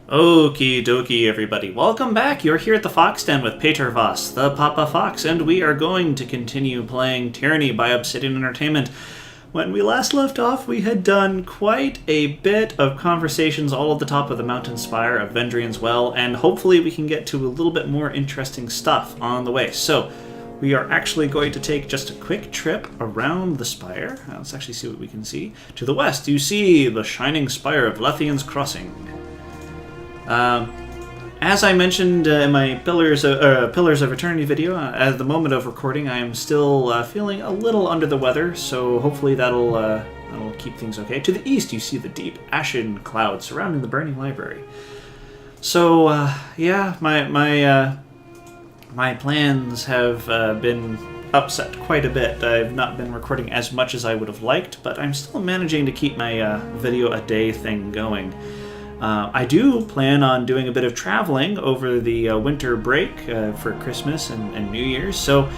Okie dokie, everybody. Welcome back. You're here at the Fox Den with Peter Voss, the Papa Fox, and we are going to continue playing Tyranny by Obsidian Entertainment. When we last left off, we had done quite a bit of conversations all at the top of the mountain spire of Vendrian's Well, and hopefully we can get to a little bit more interesting stuff on the way. So, we are actually going to take just a quick trip around the spire. Let's actually see what we can see. To the west, you see the shining spire of Lethian's Crossing. As I mentioned in my Pillars of Eternity video, at the moment of recording, I am still feeling a little under the weather, so hopefully that'll keep things okay. To the east, you see the deep ashen cloud surrounding the burning library. So, yeah, my plans have been upset quite a bit. I've not been recording as much as I would have liked, but I'm still managing to keep my video a day thing going. I do plan on doing a bit of traveling over the winter break for Christmas and New Year's, so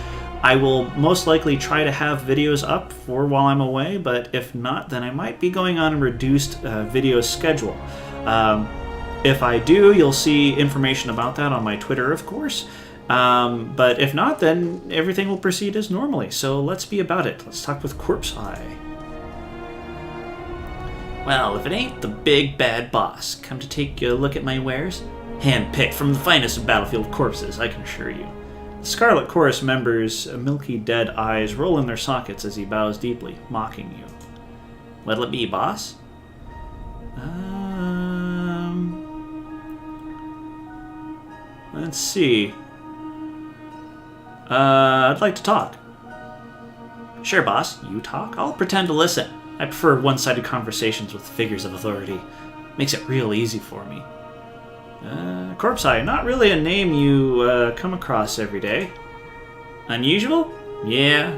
I will most likely try to have videos up for while I'm away, but if not, then I might be going on a reduced video schedule. If I do, you'll see information about that on my Twitter, of course, but if not, then everything will proceed as normally, so let's be about it. Let's talk with Corpse Eye. Well, if it ain't the big bad boss, come to take a look at my wares? Hand-picked from the finest of battlefield corpses, I can assure you. The Scarlet Chorus member's milky dead eyes roll in their sockets as he bows deeply, mocking you. What'll it be, boss? Let's see. I'd like to talk. Sure, boss, you talk. I'll pretend to listen. I prefer one-sided conversations with figures of authority. Makes it real easy for me. Corpse Eye, not really a name you come across every day. Unusual? Yeah.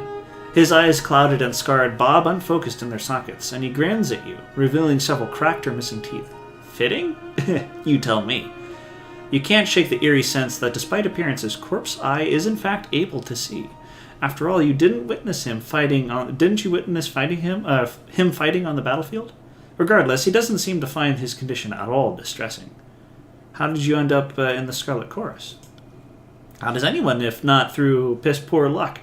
His eyes clouded and scarred bob unfocused in their sockets, and he grins at you, revealing several cracked or missing teeth. Fitting? You tell me. You can't shake the eerie sense that despite appearances, Corpse Eye is in fact able to see. After all, you didn't witness him fighting on. Didn't you witness him fighting on the battlefield? Regardless, he doesn't seem to find his condition at all distressing. How did you end up in the Scarlet Chorus? How does anyone, if not through piss-poor luck?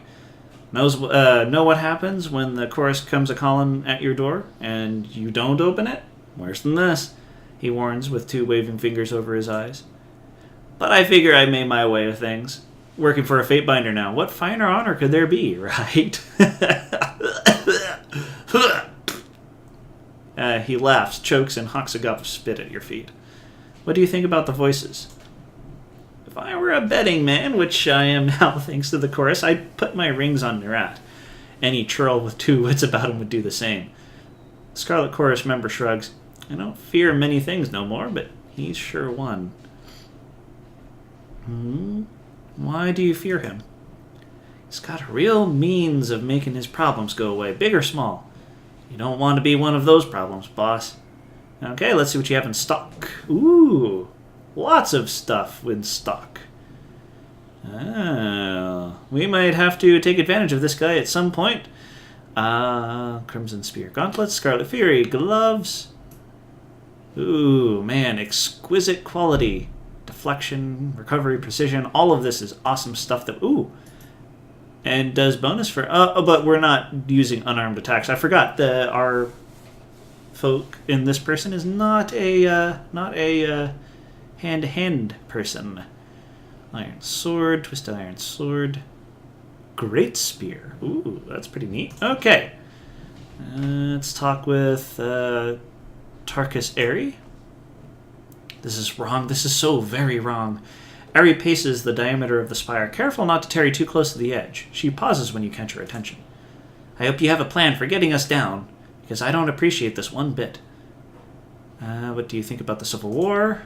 Know what happens when the chorus comes a-calling at your door, and you don't open it? Worse than this, he warns with two waving fingers over his eyes. But I figure I made my way of things. Working for a Fatebinder now. What finer honor could there be, right? He laughs, chokes, and hawks a gulp of spit at your feet. What do you think about the voices? If I were a betting man, which I am now thanks to the chorus, I'd put my rings on Nerat. Any churl with two wits about him would do the same. The Scarlet Chorus member shrugs. I don't fear many things no more, but he's sure one. Why do you fear him? He's got a real means of making his problems go away, big or small. You don't want to be one of those problems, boss. Okay, let's see what you have in stock. Ooh, lots of stuff in stock. We might have to take advantage of this guy at some point. Crimson Spear gauntlets, Scarlet Fury gloves. Ooh, man, exquisite quality. Deflection, recovery, precision, all of this is awesome stuff that... Ooh! And does bonus for... but we're not using unarmed attacks. I forgot that our folk in this person is not a hand-to-hand person. Iron Sword, Twisted Iron Sword. Great Spear. Ooh, that's pretty neat. Okay. Let's talk with Tarkus Airy. This is wrong. This is so very wrong. Airy paces the diameter of the spire, careful not to tarry too close to the edge. She pauses when you catch her attention. I hope you have a plan for getting us down, because I don't appreciate this one bit. What do you think about the Civil War?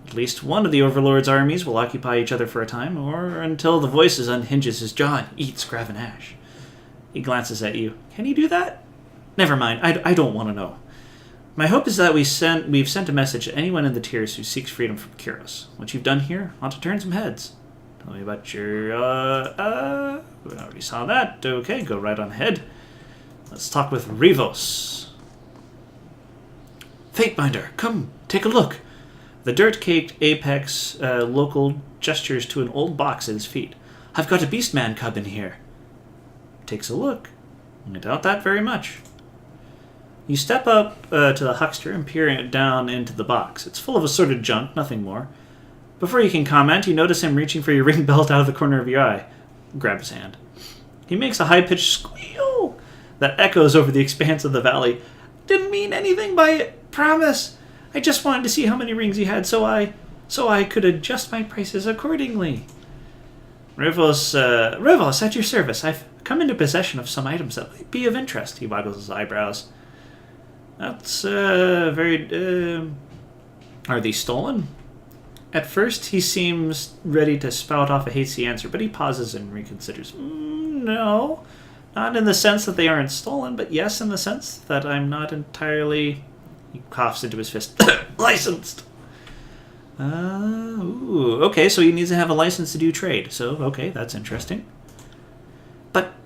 At least one of the Overlord's armies will occupy each other for a time, or until the Voices unhinges his jaw and eats Graven Ash. He glances at you. Can he do that? Never mind. I don't want to know. My hope is that we've sent a message to anyone in the tiers who seeks freedom from Kyros. What you've done here ought to turn some heads. Tell me about your, we already saw that. Okay, go right on ahead. Let's talk with Voss. Fatebinder, come, take a look. The dirt-caked apex local gestures to an old box at his feet. I've got a beastman cub in here. Takes a look. I doubt that very much. You step up to the huckster and peer down into the box. It's full of assorted junk, nothing more. Before you can comment, you notice him reaching for your ring belt out of the corner of your eye. Grab his hand. He makes a high-pitched squeal that echoes over the expanse of the valley. Didn't mean anything by it, promise. I just wanted to see how many rings you had so I could adjust my prices accordingly. Rivos, at your service. I've come into possession of some items that might be of interest. He waggles his eyebrows. That's, very, are these stolen? At first, he seems ready to spout off a hasty answer, but he pauses and reconsiders. No, not in the sense that they aren't stolen, but yes, in the sense that I'm not entirely... He coughs into his fist. Licensed! Okay, so he needs to have a license to do trade. So, okay, that's interesting.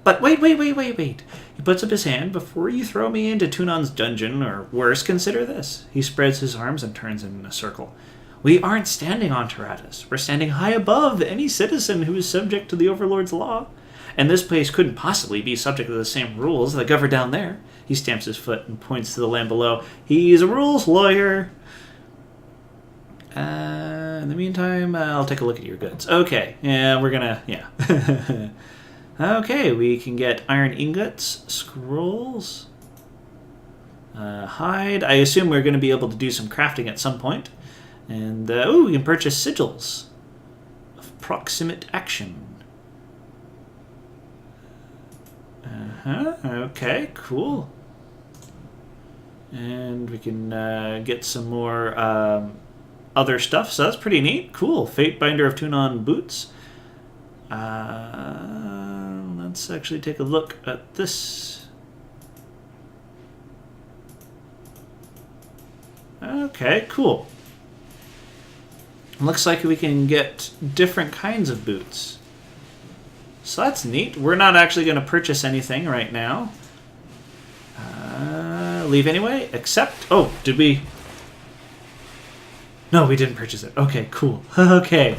But wait. He puts up his hand. Before you throw me into Tunon's dungeon, or worse, consider this. He spreads his arms and turns in a circle. We aren't standing on Tyranny. We're standing high above any citizen who is subject to the Overlord's law. And this place couldn't possibly be subject to the same rules that govern down there. He stamps his foot and points to the land below. He's a rules lawyer. In the meantime, I'll take a look at your goods. Okay, yeah, we're gonna, yeah. Okay, we can get iron ingots, scrolls, hide. I assume we're going to be able to do some crafting at some point. And, we can purchase sigils of proximate action. Okay, cool. And we can get some more other stuff, so that's pretty neat. Cool. Fate Binder of Tunon boots. Let's actually take a look at this. Okay, cool. Looks like we can get different kinds of boots. So that's neat. We're not actually going to purchase anything right now. Leave anyway, except... Oh, did we... No, we didn't purchase it. Okay, cool. Okay.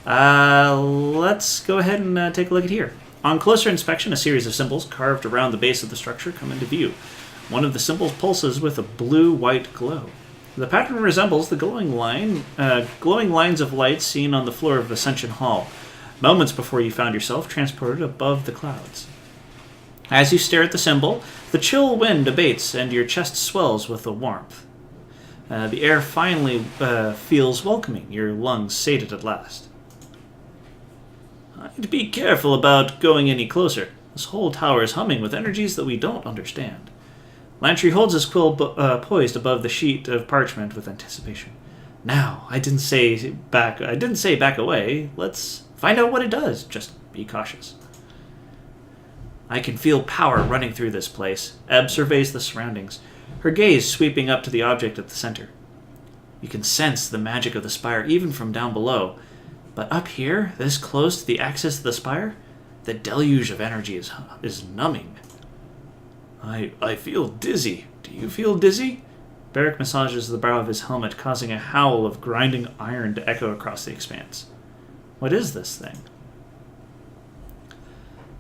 Let's go ahead and take a look at here. On closer inspection, a series of symbols carved around the base of the structure come into view. One of the symbols pulses with a blue-white glow. The pattern resembles the glowing lines of light seen on the floor of Ascension Hall, moments before you found yourself transported above the clouds. As you stare at the symbol, the chill wind abates and your chest swells with the warmth. The air finally feels welcoming, your lungs sated at last. I'd be careful about going any closer. This whole tower is humming with energies that we don't understand. Lantry holds his quill poised above the sheet of parchment with anticipation. Now, I didn't say back away. Let's find out what it does. Just be cautious. I can feel power running through this place. Ebb surveys the surroundings, her gaze sweeping up to the object at the center. You can sense the magic of the spire even from down below. But up here, this close to the axis of the spire, the deluge of energy is numbing. I feel dizzy. Do you feel dizzy? Barrick massages the brow of his helmet, causing a howl of grinding iron to echo across the expanse. What is this thing?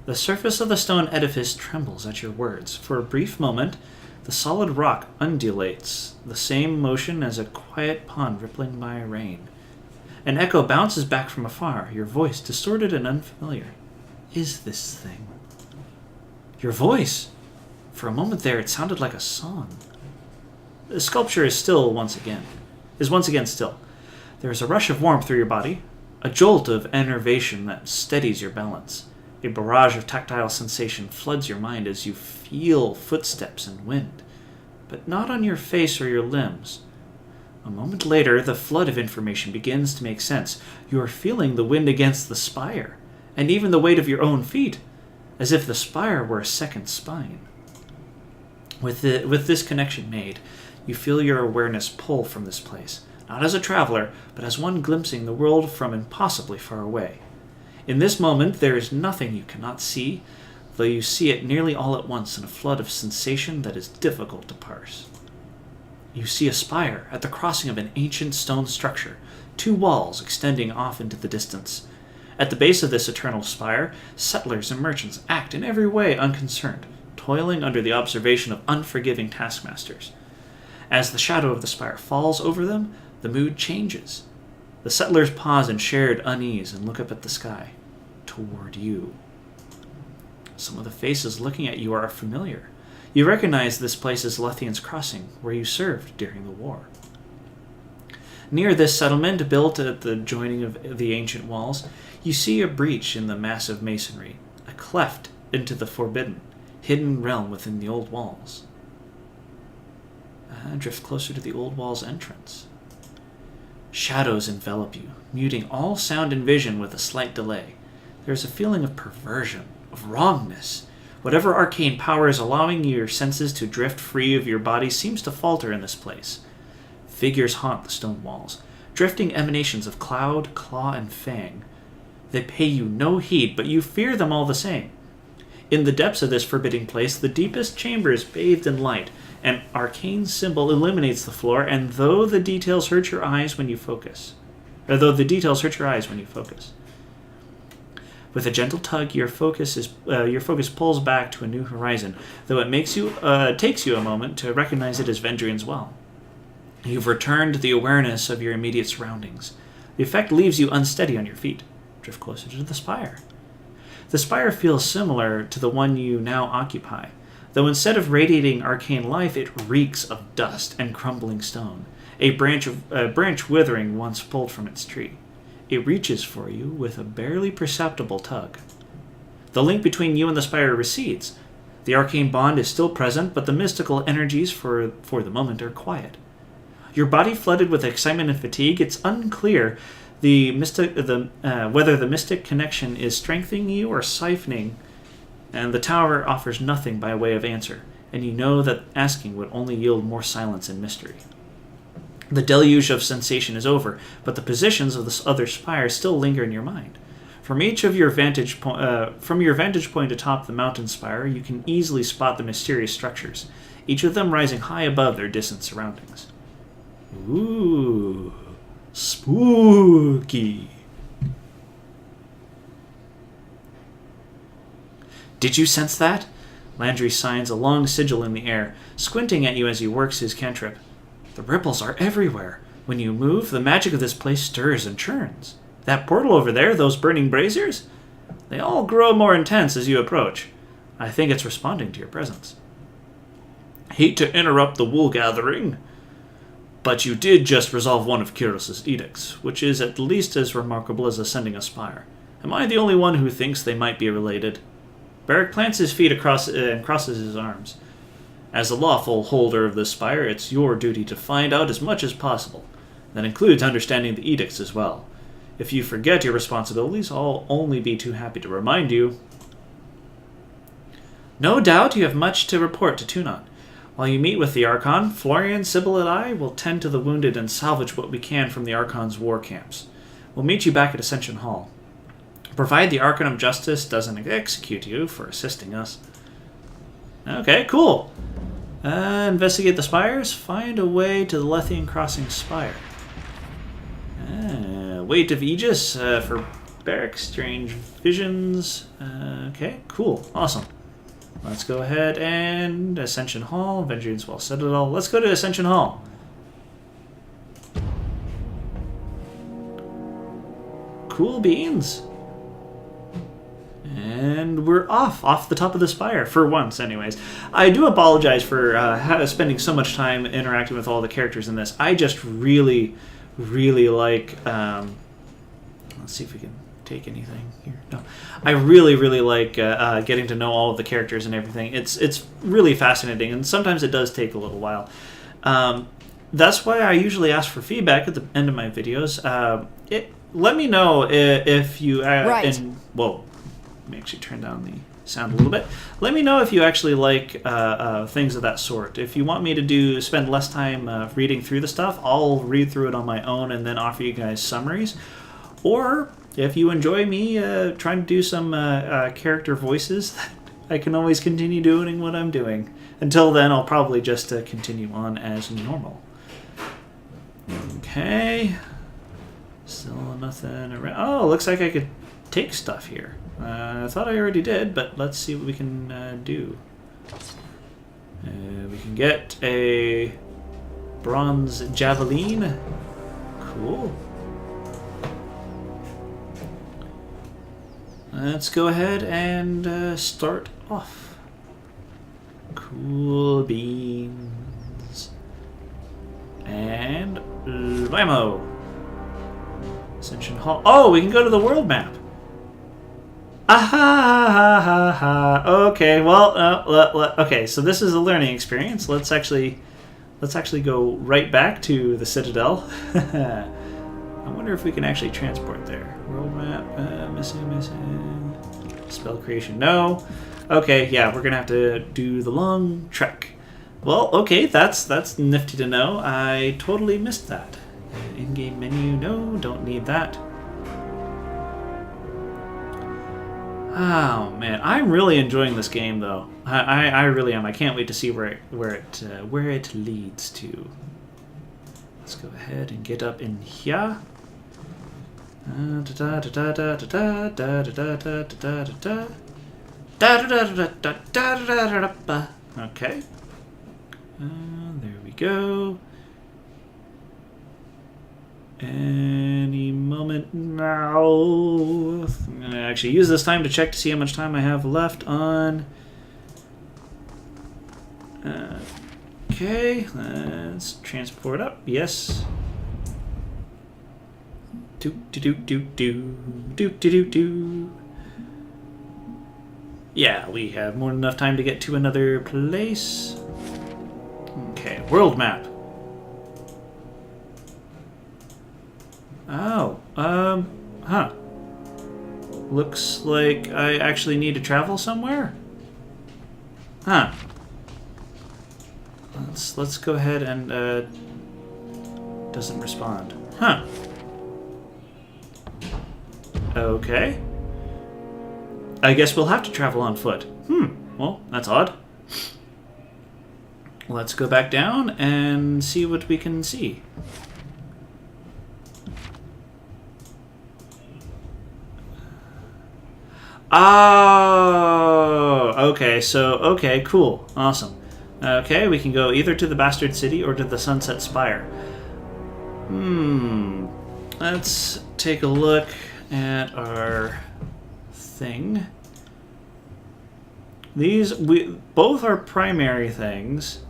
The surface of the stone edifice trembles at your words. For a brief moment, the solid rock undulates, the same motion as a quiet pond rippling by a rain. An echo bounces back from afar, your voice distorted and unfamiliar. Is this thing? Your voice! For a moment there, it sounded like a song. The sculpture is once again still. There is a rush of warmth through your body, a jolt of enervation that steadies your balance. A barrage of tactile sensation floods your mind as you feel footsteps and wind, but not on your face or your limbs. A moment later, the flood of information begins to make sense. You are feeling the wind against the spire, and even the weight of your own feet, as if the spire were a second spine. With this connection made, you feel your awareness pull from this place, not as a traveler, but as one glimpsing the world from impossibly far away. In this moment, there is nothing you cannot see, though you see it nearly all at once in a flood of sensation that is difficult to parse. you see a spire at the crossing of an ancient stone structure, 2 walls extending off into the distance. At the base of this eternal spire, settlers and merchants act in every way unconcerned, toiling under the observation of unforgiving taskmasters. As the shadow of the spire falls over them, the mood changes. The settlers pause in shared unease and look up at the sky, toward you. Some of the faces looking at you are familiar. You recognize this place as Lethian's Crossing, where you served during the war. Near this settlement, built at the joining of the ancient walls, you see a breach in the massive masonry, a cleft into the forbidden, hidden realm within the old walls. Drift closer to the old wall's entrance. Shadows envelop you, muting all sound and vision with a slight delay. There is a feeling of perversion, of wrongness. Whatever arcane power is allowing your senses to drift free of your body seems to falter in this place. Figures haunt the stone walls, drifting emanations of cloud, claw, and fang. They pay you no heed, but you fear them all the same. In the depths of this forbidding place, the deepest chamber is bathed in light. An arcane symbol illuminates the floor, and though the details hurt your eyes when you focus. With a gentle tug, your focus pulls back to a new horizon, though it takes you a moment to recognize it as Vendrian's Well. You've returned to the awareness of your immediate surroundings. The effect leaves you unsteady on your feet. Drift closer to the spire. The spire feels similar to the one you now occupy, though instead of radiating arcane life, it reeks of dust and crumbling stone, a branch withering once pulled from its tree. It reaches for you with a barely perceptible tug. The link between you and the spire recedes. The arcane bond is still present, but the mystical energies for the moment are quiet. Your body flooded with excitement and fatigue, it's unclear whether the mystic connection is strengthening you or siphoning, and the tower offers nothing by way of answer, and you know that asking would only yield more silence and mystery. The deluge of sensation is over, but the positions of the other spires still linger in your mind. From your vantage point atop the mountain spire, you can easily spot the mysterious structures, each of them rising high above their distant surroundings. Ooh, spooky. Did you sense that? Landry signs a long sigil in the air, squinting at you as he works his cantrip. The ripples are everywhere. When you move, the magic of this place stirs and churns. That portal over there, those burning braziers? They all grow more intense as you approach. I think it's responding to your presence. Hate to interrupt the wool gathering, but you did just resolve one of Kyros's edicts, which is at least as remarkable as ascending a spire. Am I the only one who thinks they might be related? Barrick plants his feet across and crosses his arms. As the lawful holder of this spire, it's your duty to find out as much as possible. That includes understanding the edicts as well. If you forget your responsibilities, I'll only be too happy to remind you. No doubt you have much to report to Tunon. While you meet with the Archon, Florian, Sybil, and I will tend to the wounded and salvage what we can from the Archon's war camps. We'll meet you back at Ascension Hall. Provide the Archon of Justice doesn't execute you for assisting us. Okay, cool. Investigate the spires. Find a way to the Lethian Crossing Spire. Weight of Aegis for Barrick. Strange visions. Okay, cool. Awesome. Let's go ahead and Ascension Hall. Vendrian's Well Citadel. Let's go to Ascension Hall. Cool beans. And we're off the top of the spire, for once anyways. I do apologize for spending so much time interacting with all the characters in this. I just really like... let's see if we can take anything here. No, I really like getting to know all of the characters and everything. It's really fascinating, and sometimes it does take a little while. That's why I usually ask for feedback at the end of my videos. Let me know if you... Right. Whoa. Let me actually turn down the sound a little bit. Let me know if you actually like things of that sort. If you want me to spend less time reading through the stuff, I'll read through it on my own and then offer you guys summaries. Or if you enjoy me trying to do some character voices, I can always continue doing what I'm doing. Until then, I'll probably just continue on as normal. Okay. Still nothing around. Oh, looks like I could take stuff here. I thought I already did, but let's see what we can do. We can get a bronze javelin. Cool. Let's go ahead and start off. Cool beans. And ammo. Ascension Hall. Oh, we can go to the world map. Aha! Okay, well, okay. So this is a learning experience. Let's actually go right back to the Citadel. I wonder if we can actually transport there. World map, missing. Spell creation, no. Okay, yeah, we're gonna have to do the long trek. Well, okay, that's nifty to know. I totally missed that. In-game menu, no, don't need that. Oh man, I'm really enjoying this game though. I really am. I can't wait to see where it leads to. Let's go ahead and get up in here. Okay. There we go. Any moment now. I'm going to actually use this time to check to see how much time I have left on. Okay, let's transport up. Yes. Do. Yeah, we have more than enough time to get to another place. Okay, world map. Oh, huh. Looks like I actually need to travel somewhere? Huh. Let's go ahead and, doesn't respond. Huh. Okay. I guess we'll have to travel on foot. Well, that's odd. Let's go back down and see what we can see. Oh, okay, okay, cool, awesome. Okay, we can go either to the Bastard City or to the Sunset Spire. Let's take a look at our thing. Both are primary things.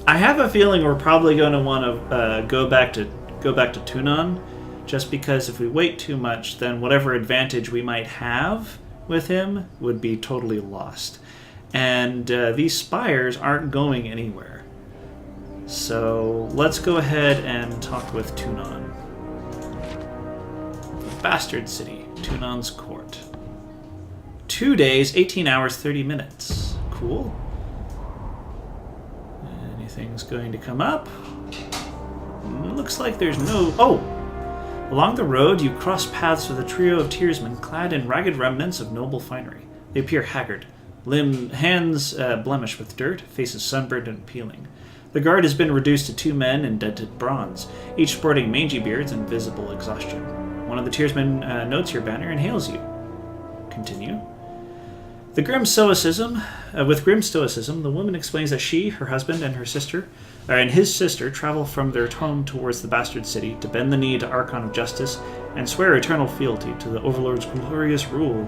I have a feeling we're probably going to want to go back to Tunon. Just because if we wait too much, then whatever advantage we might have with him would be totally lost. And these spires aren't going anywhere. So let's go ahead and talk with Tunon. Bastard City, Tunon's Court. 2 days, 18 hours, 30 minutes. Cool. Anything's going to come up? Looks like there's no... Oh! Along the road, you cross paths with a trio of tearsmen clad in ragged remnants of noble finery. They appear haggard, hands blemished with dirt, faces sunburned and peeling. The guard has been reduced to 2 men in dented bronze, each sporting mangy beards and visible exhaustion. One of the tearsmen notes your banner and hails you. Continue. With grim stoicism, the woman explains that she, her husband, and his sister travel from their home towards the Bastard City to bend the knee to Archon of Justice and swear eternal fealty to the Overlord's glorious rule.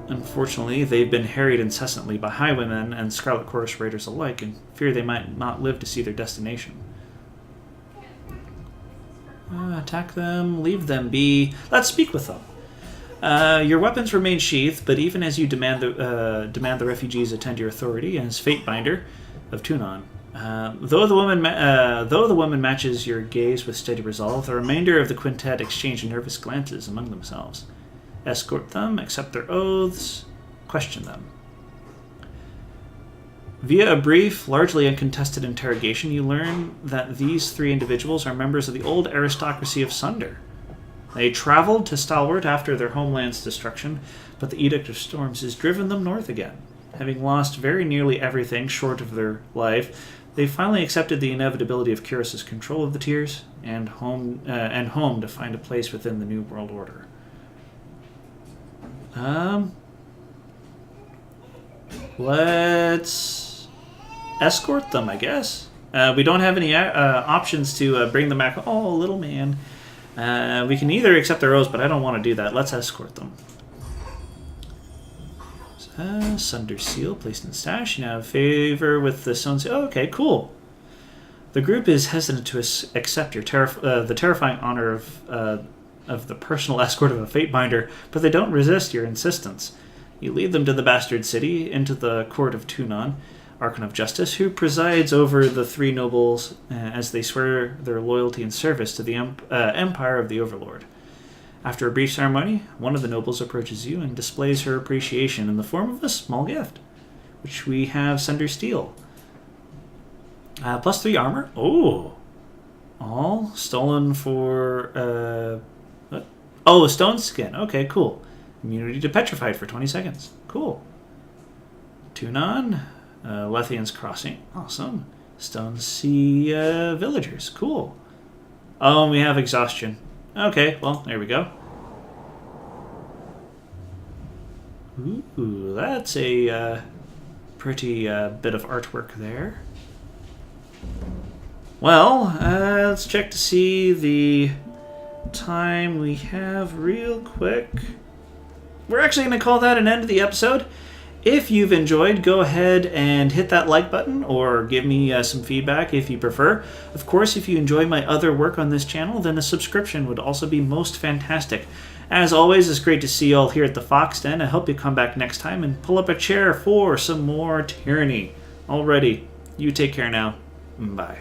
Unfortunately, they've been harried incessantly by highwaymen and Scarlet Chorus raiders alike, and fear they might not live to see their destination. Attack them, leave them be. Let's speak with them. Your weapons remain sheathed, but even as you demand the refugees attend your authority as Fatebinder of Tunon. Though the woman matches your gaze with steady resolve, the remainder of the quintet exchange nervous glances among themselves. Escort them, accept their oaths, question them. Via a brief, largely uncontested interrogation, you learn that these 3 individuals are members of the old aristocracy of Sunder. They traveled to Stalwart after their homeland's destruction, but the Edict of Storms has driven them north again. Having lost very nearly everything short of their life, They finally accepted the inevitability of Curus's control of the tiers and home to find a place within the New World Order. Let's escort them, I guess. We don't have any options to bring them back. Oh, little man. We can either accept their oaths, but I don't want to do that. Let's escort them. Sunder Seal, placed in stash. You now have favor with the Stone Seal. Oh, okay, cool. The group is hesitant to accept your the terrifying honor of the personal escort of a Fatebinder, but they don't resist your insistence. You lead them to the Bastard City, into the court of Tunon, Archon of Justice, who presides over the three nobles as they swear their loyalty and service to the Empire of the Overlord. After a brief ceremony, one of the nobles approaches you and displays her appreciation in the form of a small gift, which we have Sunder Steel. +3 armor. Oh. All stolen for... what? Oh, stone skin. Okay, cool. Immunity to petrified for 20 seconds. Cool. Tunon. Lethian's Crossing. Awesome. Stone Sea Villagers. Cool. Oh, and we have Exhaustion. Okay, well, there we go. Ooh, that's a pretty bit of artwork there. Well, let's check to see the time we have real quick. We're actually going to call that an end of the episode. If you've enjoyed, go ahead and hit that like button or give me some feedback if you prefer. Of course, if you enjoy my other work on this channel, then a subscription would also be most fantastic. As always, it's great to see you all here at the Fox Den. I hope you come back next time and pull up a chair for some more Tyranny. Alrighty, you take care now. Bye.